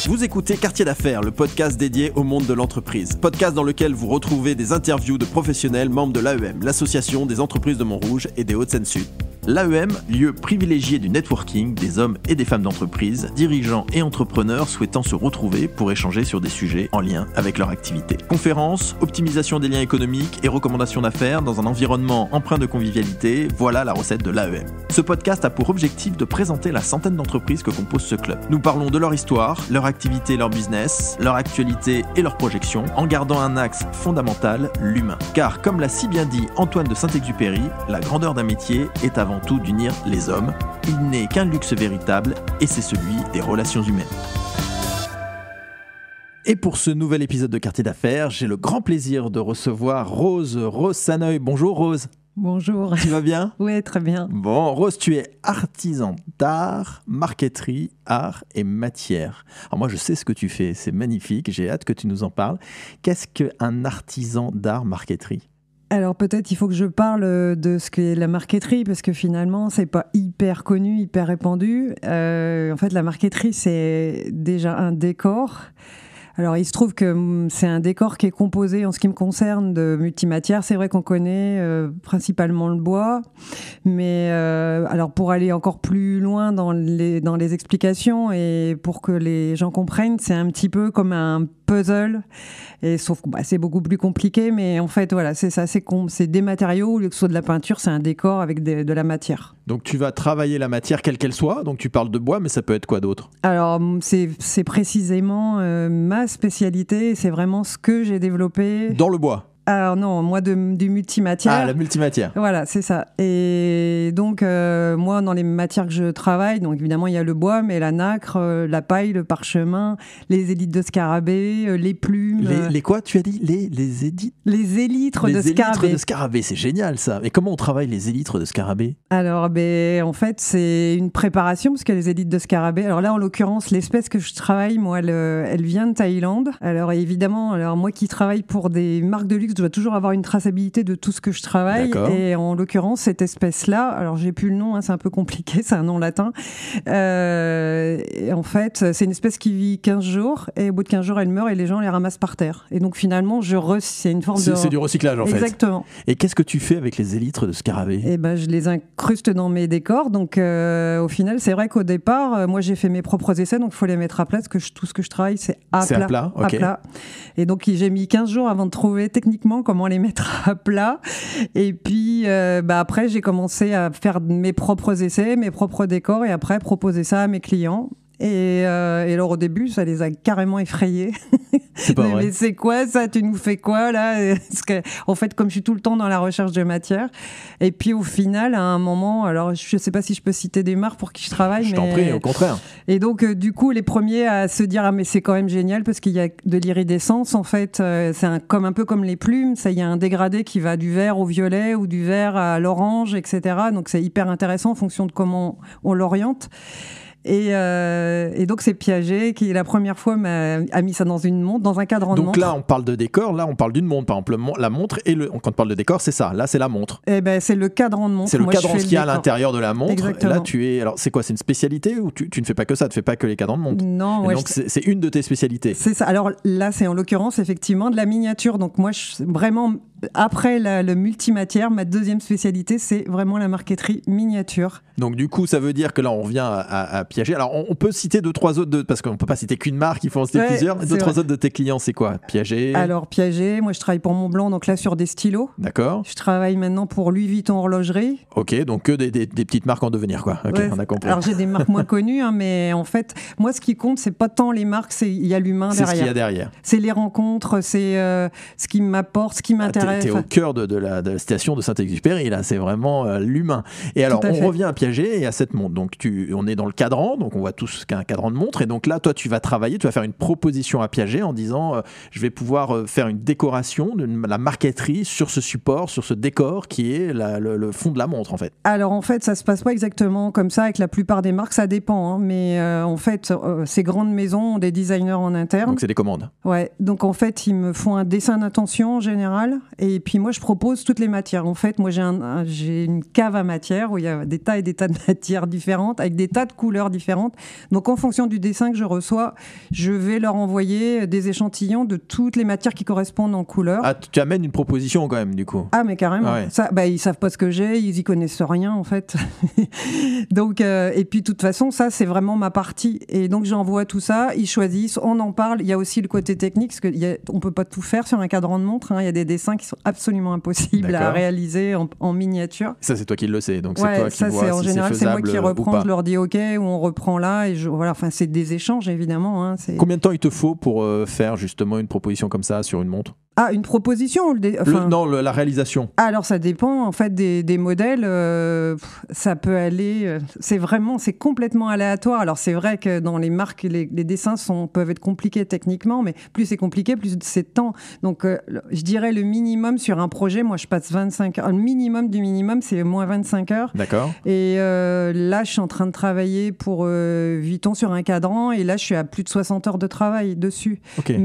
Vous écoutez Quartier d'affaires, le podcast dédié au monde de l'entreprise. Podcast dans lequel vous retrouvez des interviews de professionnels membres de l'AEM, l'association des entreprises de Montrouge et des Hauts-de-Seine-Sud. L'AEM, lieu privilégié du networking des hommes et des femmes d'entreprise, dirigeants et entrepreneurs souhaitant se retrouver pour échanger sur des sujets en lien avec leur activité. Conférences, optimisation des liens économiques et recommandations d'affaires dans un environnement empreint de convivialité, voilà la recette de l'AEM. Ce podcast a pour objectif de présenter la centaine d'entreprises que compose ce club. Nous parlons de leur histoire, leur activité, leur business, leur actualité et leurs projections, en gardant un axe fondamental, l'humain. Car comme l'a si bien dit Antoine de Saint-Exupéry, la grandeur d'un métier est avant tout d'unir les hommes. Il n'est qu'un luxe véritable et c'est celui des relations humaines. Et pour ce nouvel épisode de Quartier d'affaires, j'ai le grand plaisir de recevoir Rose Saneuil. Bonjour Rose. Bonjour. Tu vas bien ? Oui, très bien. Bon, Rose, tu es artisan d'art, marqueterie, art et matière. Alors moi, je sais ce que tu fais, c'est magnifique, j'ai hâte que tu nous en parles. Qu'est-ce qu'un artisan d'art, marqueterie ? Alors peut-être il faut que je parle de ce qu'est la marqueterie parce que finalement c'est pas hyper connu, hyper répandu. En fait la marqueterie c'est déjà un décor. Alors il se trouve que c'est un décor qui est composé en ce qui me concerne de multimatières. C'est vrai qu'on connaît principalement le bois, mais alors pour aller encore plus loin dans les explications et pour que les gens comprennent, c'est un petit peu comme un puzzle, et sauf que c'est beaucoup plus compliqué, mais en fait voilà, c'est ça, c'est des matériaux, au lieu que ce soit de la peinture, c'est un décor avec de la matière. Donc tu vas travailler la matière quelle qu'elle soit, donc tu parles de bois, mais ça peut être quoi d'autre ? Alors c'est précisément ma spécialité, c'est vraiment ce que j'ai développé. Dans le bois ? Alors non, moi du multimatière. Ah, la multimatière. Voilà, c'est ça. Et donc, moi, dans les matières que je travaille, donc évidemment, il y a le bois, mais la nacre, la paille, le parchemin, les élytres de scarabée, les plumes. Les quoi, tu as dit ? Les élytres ? Les élytres de scarabée. Les élytres de scarabée, c'est génial ça. Et comment on travaille les élytres de scarabée ? Alors, en fait, c'est une préparation, parce qu'il y a les élytres de scarabée. Alors là, en l'occurrence, l'espèce que je travaille, moi, elle vient de Thaïlande. Alors évidemment, moi qui travaille pour des marques de luxe, je dois toujours avoir une traçabilité de tout ce que je travaille. D'accord. Et en l'occurrence, cette espèce-là, alors j'ai plus le nom, c'est un peu compliqué, c'est un nom latin. Et en fait, c'est une espèce qui vit 15 jours et au bout de 15 jours, elle meurt et les gens les ramassent par terre. Et donc finalement, c'est une forme de... C'est du recyclage en fait. Exactement. Et qu'est-ce que tu fais avec les élytres de scarabée ? Je les incruste dans mes décors. Donc au final, c'est vrai qu'au départ, moi j'ai fait mes propres essais, donc il faut les mettre à plat, parce que tout ce que je travaille, c'est à plat. À plat, ok. À plat. Et donc j'ai mis 15 jours avant de trouver techniquement comment les mettre à plat. Et puis après, j'ai commencé à faire mes propres essais, mes propres décors, et après proposer ça à mes clients. Et alors au début, ça les a carrément effrayés. C'est pas vrai. Mais c'est quoi ça ? Tu nous fais quoi là ? Parce que, en fait, comme je suis tout le temps dans la recherche de matière, et puis au final, à un moment, alors je sais pas si je peux citer des marques pour qui je travaille, je t'en prie, au contraire. Et donc du coup, les premiers à se dire mais c'est quand même génial parce qu'il y a de l'iridescence en fait, c'est un peu comme les plumes, ça, il y a un dégradé qui va du vert au violet ou du vert à l'orange, etc. Donc c'est hyper intéressant en fonction de comment on l'oriente. Et donc c'est Piaget qui la première fois a mis ça dans une montre, dans un cadran de montre. Donc là on parle de décor, là on parle d'une montre, par exemple la montre, et quand on parle de décor c'est ça, là c'est la montre. C'est le cadran de montre. C'est le cadran qui est à l'intérieur de la montre. Exactement. Et là alors c'est quoi, c'est une spécialité ou tu ne fais pas que ça, tu ne fais pas que les cadrans de montre ? Non. Donc c'est une de tes spécialités. C'est ça. Alors là c'est en l'occurrence effectivement de la miniature. Donc moi vraiment après le multimatière, ma deuxième spécialité c'est vraiment la marqueterie miniature. Donc du coup ça veut dire que là on revient à Piaget. Alors on peut citer 2-3 autres, parce qu'on ne peut pas citer qu'une marque, il faut en citer plusieurs. 2-3 autres de tes clients, c'est quoi ? Piaget ? Alors Piaget, moi je travaille pour Montblanc, donc là sur des stylos. D'accord. Je travaille maintenant pour Louis Vuitton Horlogerie. Ok, donc que des petites marques en devenir quoi. Ok, ouais, on a compris. Alors j'ai des marques moins connues, mais en fait, moi ce qui compte, c'est pas tant les marques, il y a l'humain derrière. C'est ce qu'il y a derrière. C'est les rencontres, c'est ce qui m'apporte, ce qui m'intéresse. T'es au cœur de la station de Saint-Exupéry, là, c'est vraiment l'humain. Et alors, on revient à Piaget et à cette montre. Donc, on est dans le cadran, donc on voit tous qu'un cadran de montre. Et donc là, toi, tu vas travailler, tu vas faire une proposition à Piaget en disant je vais pouvoir faire une décoration, de la marqueterie sur ce support, sur ce décor qui est le fond de la montre, en fait. Alors, en fait, ça se passe pas exactement comme ça avec la plupart des marques, ça dépend. Mais en fait, ces grandes maisons ont des designers en interne. Donc, c'est des commandes. Ouais. Donc, en fait, ils me font un dessin d'intention en général. Et puis moi, je propose toutes les matières. En fait, moi, j'ai une cave à matière où il y a des tas et des tas de matières différentes, avec des tas de couleurs différentes. Donc, en fonction du dessin que je reçois, je vais leur envoyer des échantillons de toutes les matières qui correspondent en couleur. Ah, tu amènes une proposition quand même, du coup. Ah, mais carrément. Ah ouais. Ça, ils savent pas ce que j'ai, ils y connaissent rien, en fait. Donc, et puis, de toute façon, ça, c'est vraiment ma partie. Et donc, j'envoie tout ça, ils choisissent, on en parle. Il y a aussi le côté technique, parce qu'on peut pas tout faire sur un cadran de montre. Il y a des dessins qui sont absolument impossibles à réaliser en miniature. Ça, c'est toi qui le sais, donc ouais, c'est toi qui vois en si général, c'est faisable. C'est moi qui reprends, je leur dis OK, ou on reprend là. Et voilà, enfin, c'est des échanges, évidemment. Hein, Combien de temps il te faut pour faire justement une proposition comme ça sur une montre ? Ah, une proposition Non, la réalisation. Alors, ça dépend, en fait, des modèles. Ça peut aller... c'est complètement aléatoire. Alors, c'est vrai que dans les marques, les dessins peuvent être compliqués techniquement, mais plus c'est compliqué, plus c'est de temps. Donc, je dirais le minimum sur un projet, moi, je passe 25 heures. Le minimum du minimum, c'est moins 25 heures. D'accord. Et là, je suis en train de travailler pour Vuitton sur un cadran, et là, je suis à plus de 60 heures de travail dessus. Okay.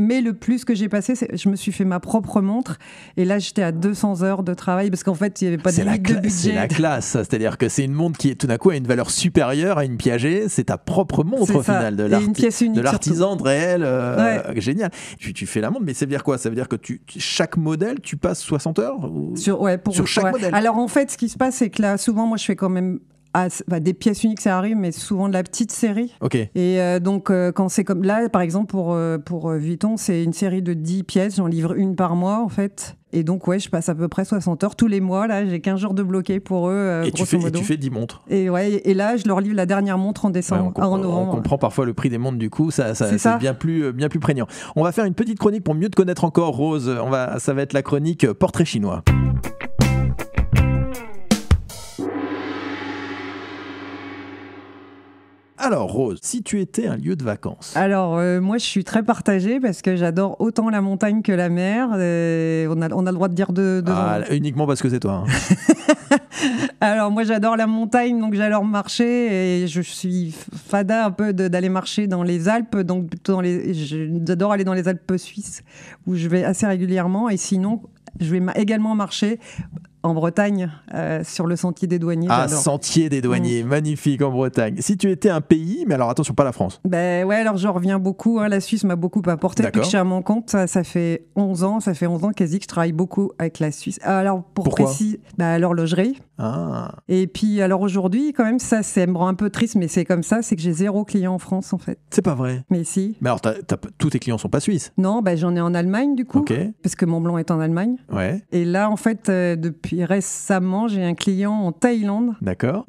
Mais le plus que j'ai passé, je me suis fait ma propre montre. Et là, j'étais à 200 heures de travail parce qu'en fait, il n'y avait pas de limite de budget. C'est la classe. C'est-à-dire que c'est une montre qui, tout d'un coup, a une valeur supérieure à une Piaget. C'est ta propre montre, au final. Une pièce unique, de l'artisan de réel. Ouais. Génial. Tu fais la montre, mais ça veut dire quoi ? Ça veut dire que chaque modèle, tu passes 60 heures sur chaque modèle. Alors, en fait, ce qui se passe, c'est que là, souvent, moi, je fais quand même... des pièces uniques, ça arrive, mais souvent de la petite série. Okay. Et donc, quand c'est comme là, par exemple, pour Vuitton, c'est une série de 10 pièces. J'en livre une par mois, en fait. Et donc, ouais, je passe à peu près 60 heures tous les mois. Là, j'ai 15 jours de bloqué pour eux, grosso modo. Et tu fais 10 montres. Et là, je leur livre la dernière montre en décembre, en novembre. On comprend parfois le prix des montres, du coup. C'est bien plus prégnant. On va faire une petite chronique pour mieux te connaître encore, Rose. Ça va être la chronique Portrait chinois. Alors Rose, si tu étais un lieu de vacances. Alors moi je suis très partagée parce que j'adore autant la montagne que la mer. On a le droit de dire uniquement parce que c'est toi. Hein. Alors moi j'adore la montagne, donc j'adore marcher et je suis fada un peu d'aller marcher dans les Alpes, donc plutôt j'adore aller dans les Alpes suisses où je vais assez régulièrement, et sinon je vais également marcher en Bretagne, sur le sentier des douaniers. Ah, sentier des douaniers, magnifique en Bretagne. Si tu étais un pays, mais alors attention, pas la France. Ben ouais, alors je reviens beaucoup. La Suisse m'a beaucoup apporté depuis que je suis à mon compte. Ça fait 11 ans quasi que je travaille beaucoup avec la Suisse. Alors pourquoi ? L'horlogerie. Ah. Et puis alors aujourd'hui, quand même, ça me rend un peu triste, mais c'est comme ça, c'est que j'ai 0 client en France en fait. C'est pas vrai. Mais si. Mais alors tous tes clients sont pas suisses ? Non, j'en ai en Allemagne du coup, parce que Montblanc est en Allemagne. Ouais. Et là en fait, depuis récemment, j'ai un client en Thaïlande. D'accord.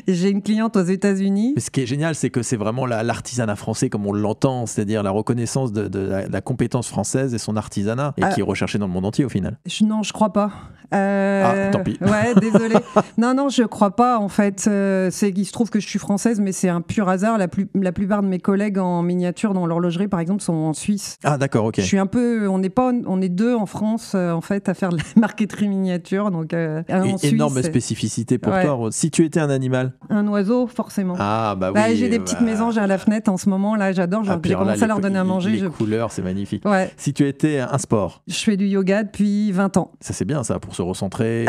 J'ai une cliente aux États-Unis. Mais ce qui est génial, c'est que c'est vraiment l'artisanat français comme on l'entend, c'est-à-dire la reconnaissance de la compétence française et son artisanat, et qui est recherché dans le monde entier au final. Non, je crois pas. Tant pis. Ouais, désolée. Non, je crois pas en fait. Il se trouve que je suis française, mais c'est un pur hasard. La plupart de mes collègues en miniature dans l'horlogerie, par exemple, sont en Suisse. Ah d'accord, ok. Je suis un peu. On est 2 en France en fait à faire de la marqueterie miniature, donc en Suisse. Énorme spécificité pour toi. Si tu étais un animal. Un oiseau, forcément. Ah bah oui. J'ai des petites mésanges à la fenêtre en ce moment. Là, j'adore. J'ai commencé à leur donner à manger. Les couleurs, c'est magnifique. Ouais. Si tu étais un sport. Je fais du yoga depuis 20 ans. Ça c'est bien ça pour se recentrer.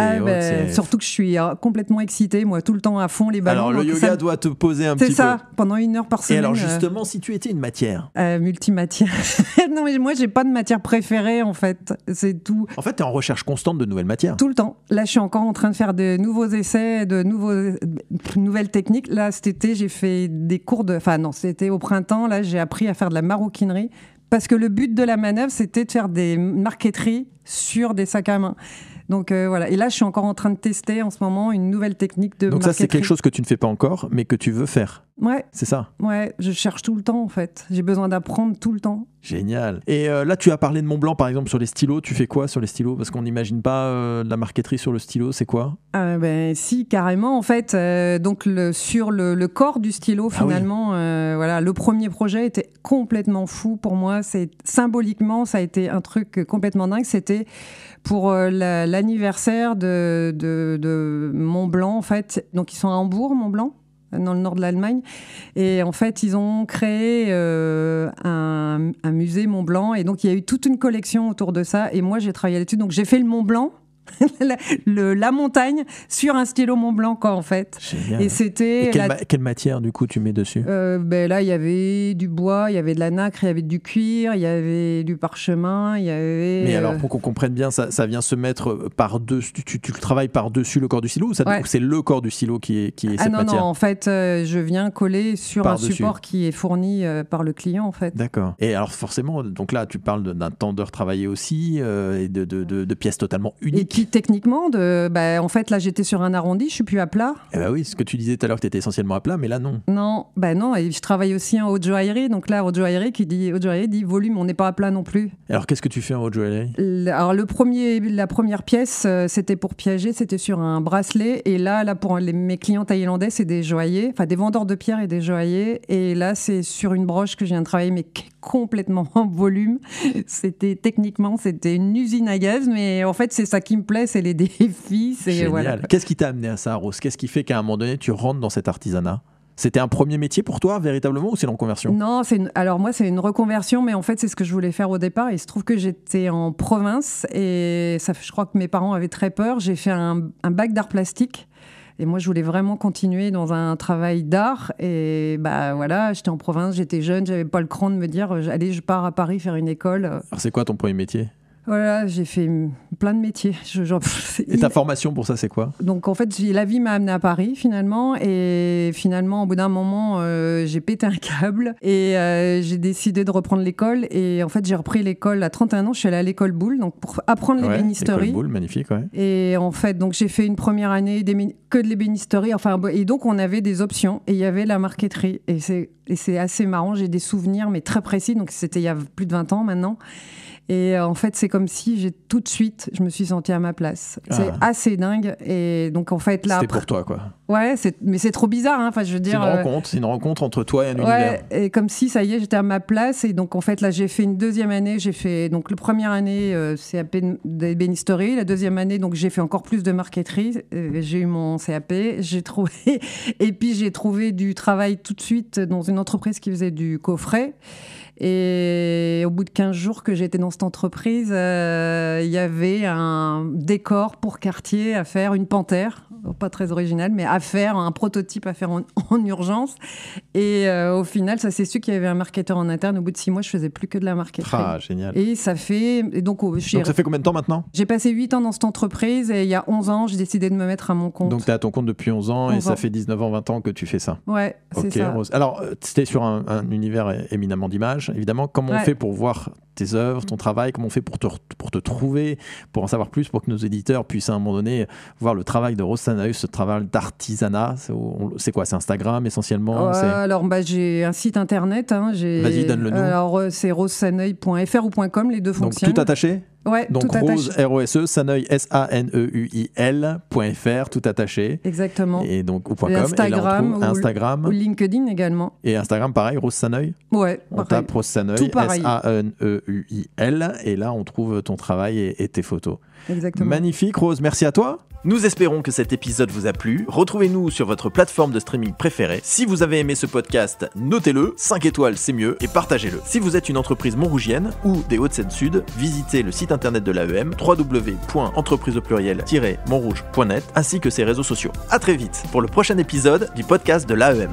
Surtout que je suis complètement excitée, moi, tout le temps à fond les ballons. Alors le yoga doit te poser un petit peu. C'est ça, pendant 1 heure par semaine. Et alors justement, si tu étais une matière. Multimatière. Non mais moi j'ai pas de matière préférée en fait, c'est tout. En fait, tu es en recherche constante de nouvelles matières. Tout le temps. Là, je suis encore en train de faire de nouveaux essais, de nouvelles techniques. Là, cet été, j'ai fait des cours c'était au printemps. Là, j'ai appris à faire de la maroquinerie. Parce que le but de la manœuvre, c'était de faire des marqueteries sur des sacs à main. Donc voilà. Et là, je suis encore en train de tester en ce moment une nouvelle technique de marqueterie. Donc ça, c'est quelque chose que tu ne fais pas encore, mais que tu veux faire. Ouais. C'est ça. Ouais, je cherche tout le temps en fait. J'ai besoin d'apprendre tout le temps. Génial. Et là, tu as parlé de Montblanc, par exemple, sur les stylos. Tu fais quoi sur les stylos ? Parce qu'on n'imagine pas de la marqueterie sur le stylo. C'est quoi ? Si, carrément. En fait, donc sur le corps du stylo, finalement, le premier projet était complètement fou pour moi. Symboliquement, ça a été un truc complètement dingue. C'était pour l'anniversaire de Montblanc, en fait. Donc, ils sont à Hambourg, Montblanc, dans le nord de l'Allemagne. Et en fait, ils ont créé un un musée Mont Blanc. Et donc, il y a eu toute une collection autour de ça. Et moi, j'ai travaillé là-dessus. Donc, j'ai fait le Mont Blanc. la montagne sur un stylo Mont Blanc, quoi, en fait. Génial. Et c'était quelle matière du coup tu mets dessus? Là il y avait du bois, il y avait de la nacre, il y avait du cuir, il y avait du parchemin, il y avait... Mais alors pour qu'on comprenne bien, ça vient se mettre par dessus, tu travailles par dessus le corps du stylo, ou c'est le corps du stylo qui est cette matière? Non, en fait je viens coller sur par-dessus. Un support qui est fourni par le client, en fait. D'accord. Et alors forcément, donc là tu parles d'un tendeur travaillé aussi, et de pièces totalement uniques. Et qui techniquement, en fait là j'étais sur un arrondi, je suis plus à plat. Eh ben oui, ce que tu disais tout à l'heure que tu étais essentiellement à plat, mais là non. Non, et je travaille aussi en haute joaillerie, donc là haute joaillerie dit volume, on n'est pas à plat non plus. Alors qu'est-ce que tu fais en haute joaillerie? Alors la première pièce, c'était pour Piaget, c'était sur un bracelet, et là pour mes clients thaïlandais, c'est des joailliers, enfin des vendeurs de pierres et des joailliers, et là c'est sur une broche que je viens de travailler, mais complètement en volume. C'était une usine à gaz, mais en fait c'est ça qui me plaît, c'est les défis. Génial. Voilà. Qu'est-ce qui t'a amené à ça, Rose? Qu'est-ce qui fait qu'à un moment donné tu rentres dans cet artisanat? C'était un premier métier pour toi, véritablement, ou c'est une reconversion? Non, alors moi, c'est une reconversion, mais en fait, c'est ce que je voulais faire au départ. Il se trouve que j'étais en province et je crois que mes parents avaient très peur. J'ai fait un bac d'art plastique. Et moi, je voulais vraiment continuer dans un travail d'art. Et voilà, j'étais en province, j'étais jeune, j'avais pas le cran de me dire, allez, je pars à Paris faire une école. Alors, c'est quoi ton premier métier? Voilà, j'ai fait plein de métiers. Et ta formation pour ça, c'est quoi? Donc, en fait, la vie m'a amenée à Paris, finalement. Et finalement, au bout d'un moment, j'ai pété un câble. Et j'ai décidé de reprendre l'école. Et en fait, j'ai repris l'école à 31 ans. Je suis allée à l'école Boulle, donc pour apprendre l'ébénisterie. L'école Boulle, magnifique, ouais. Et en fait, donc, j'ai fait une première année que de l'ébénisterie. Et donc, on avait des options. Et il y avait la marqueterie. Et c'est assez marrant. J'ai des souvenirs, mais très précis. Donc, c'était il y a plus de 20 ans maintenant. Et en fait, c'est comme si tout de suite, je me suis sentie à ma place. C'est assez dingue. Et donc, en fait, là. C'était pour toi, quoi. Ouais, mais c'est trop bizarre. Hein. Enfin, je veux dire. C'est une rencontre entre toi et un univers. Et comme si, ça y est, j'étais à ma place. Et donc, en fait, là, j'ai fait une deuxième année. J'ai fait. Donc, la première année, CAP d'ébénisterie. La deuxième année, donc, j'ai fait encore plus de marqueterie. J'ai eu mon CAP. J'ai trouvé. Et puis, j'ai trouvé du travail tout de suite dans une entreprise qui faisait du coffret. Et au bout de 15 jours que j'étais dans cette entreprise, il y avait un décor pour quartier à faire, une panthère, pas très originale, mais à faire, un prototype à faire en urgence. Et au final, ça s'est su qu'il y avait un marketeur en interne. Au bout de 6 mois, je faisais plus que de la marketerie. Ah, génial. Et ça fait... Donc ça fait combien de temps maintenant? J'ai passé 8 ans dans cette entreprise et il y a 11 ans, j'ai décidé de me mettre à mon compte. Donc tu es à ton compte depuis 11 ans et ça fait 19 ans, 20 ans que tu fais ça. Ouais, c'est ça. Rose. Alors, c'était sur un univers éminemment d'images. Évidemment, comment on fait pour voir tes œuvres, ton travail, comment on fait pour te trouver, pour en savoir plus, pour que nos éditeurs puissent à un moment donné voir le travail de Rose Sanaï, ce travail d'artisanat? C'est quoi? C'est Instagram essentiellement? Alors, j'ai un site internet. Vas-y, donne-le-nous. Alors, c'est rosesaneuil.fr ou .com, les deux fonctionnent. Donc, tout attaché? Ouais, donc tout Rose, attaché. R-O-S-E, Saneuil, S-A-N-E-U-I-L.fr, tout attaché. Exactement. Et donc, ou .com. Instagram, et là, Instagram. Ou LinkedIn également. Et Instagram, pareil, Rose Saneuil? Ouais, on tape Rose Saneuil, S-A-N-E-U-I-L, et là, on trouve ton travail et tes photos. Exactement. Magnifique, Rose, merci à toi. Nous espérons que cet épisode vous a plu. Retrouvez-nous sur votre plateforme de streaming préférée. Si vous avez aimé ce podcast, notez-le, 5 étoiles c'est mieux, et partagez-le. Si vous êtes une entreprise montrougienne ou des Hauts-de-Seine-Sud, visitez le site internet de l'AEM, www.entrepriseaupluriel-montrouge.net, ainsi que ses réseaux sociaux. À très vite pour le prochain épisode du podcast de l'AEM.